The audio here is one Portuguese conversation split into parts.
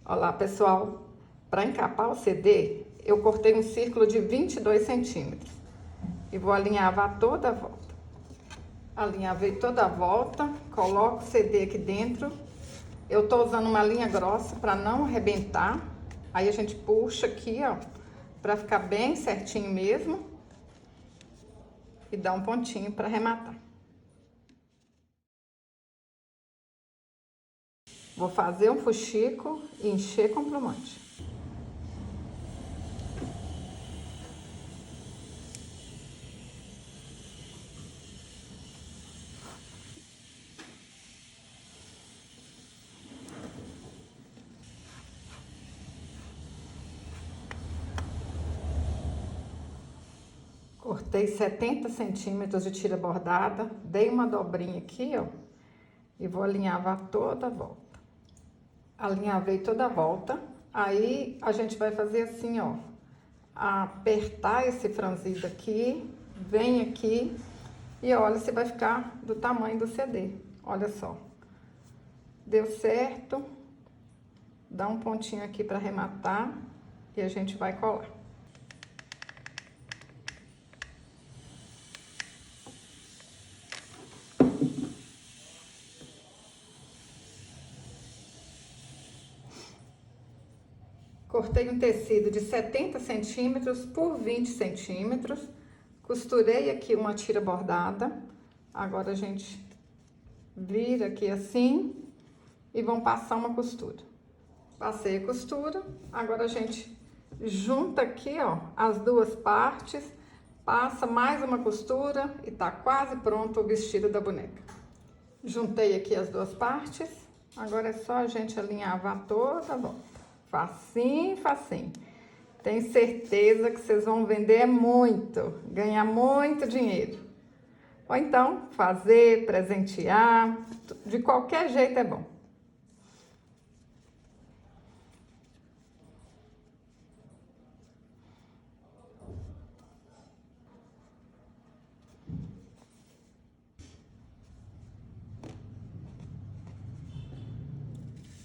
Olá, pessoal. Para encapar o CD, eu cortei um círculo de 22 centímetros e vou alinhavar toda a volta. Alinhavei toda a volta, coloco o CD aqui dentro. Eu tô usando uma linha grossa para não arrebentar. Aí a gente puxa aqui, ó, para ficar bem certinho mesmo e dá um pontinho para arrematar. Vou fazer um fuxico e encher com plumante. Cortei 70 centímetros de tira bordada, dei uma dobrinha aqui, ó, e vou alinhavar toda a volta. Alinhavei toda a volta, aí a gente vai fazer assim, ó, apertar esse franzido aqui, vem aqui e olha se vai ficar do tamanho do CD. Olha só, deu certo, dá um pontinho aqui para arrematar e a gente vai colar. Cortei um tecido de 70 centímetros por 20 centímetros, costurei aqui uma tira bordada. Agora a gente vira aqui assim e vamos passar uma costura. Passei a costura, agora a gente junta aqui, ó, as duas partes, passa mais uma costura e tá quase pronto o vestido da boneca. Juntei aqui as duas partes, agora é só a gente alinhavar toda a volta. Facinho, facinho. Tenho certeza que vocês vão vender muito, ganhar muito dinheiro. Ou então, fazer, presentear, de qualquer jeito é bom.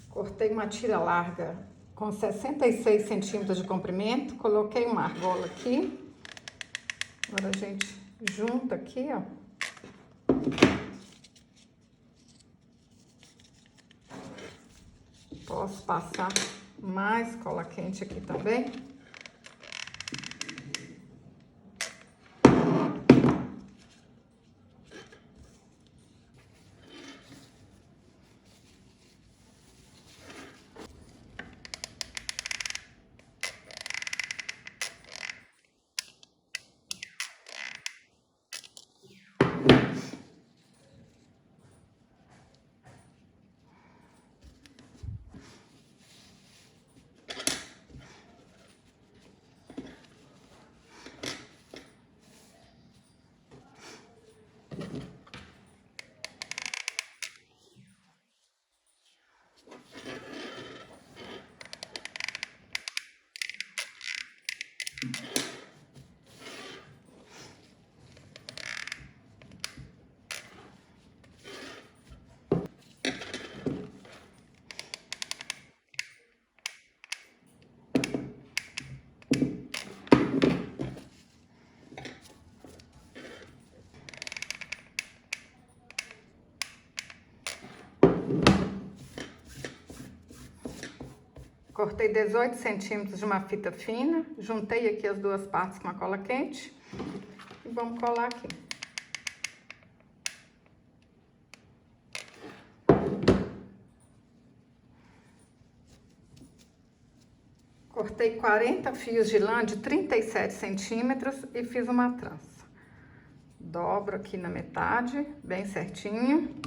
Cortei uma tira larga com 66 centímetros de comprimento, coloquei uma argola aqui. Agora a gente junta aqui, ó. Posso passar mais cola quente aqui também. Cortei 18 centímetros de uma fita fina, juntei aqui as duas partes com a cola quente e vamos colar aqui. Cortei 40 fios de lã de 37 centímetros e fiz uma trança. Dobro aqui na metade, bem certinho.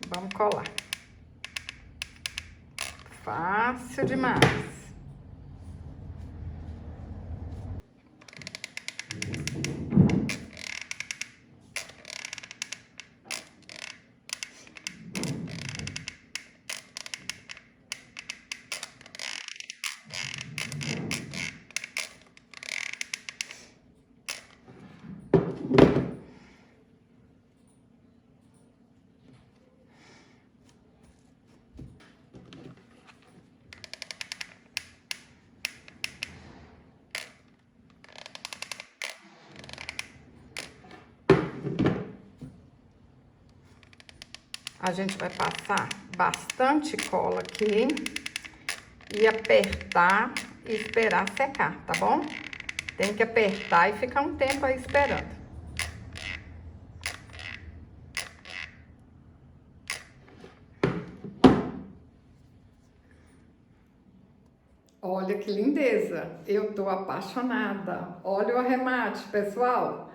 Vamos colar. Fácil demais. a gente vai passar bastante cola aqui e apertar e esperar secar, tá bom? Tem que apertar e ficar um tempo aí esperando. Olha que lindeza! Eu tô apaixonada. Olha o arremate, pessoal.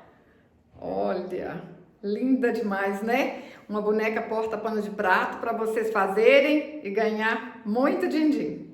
Olha, linda demais, né? Uma boneca porta-pano de prato para vocês fazerem e ganhar muito din-din.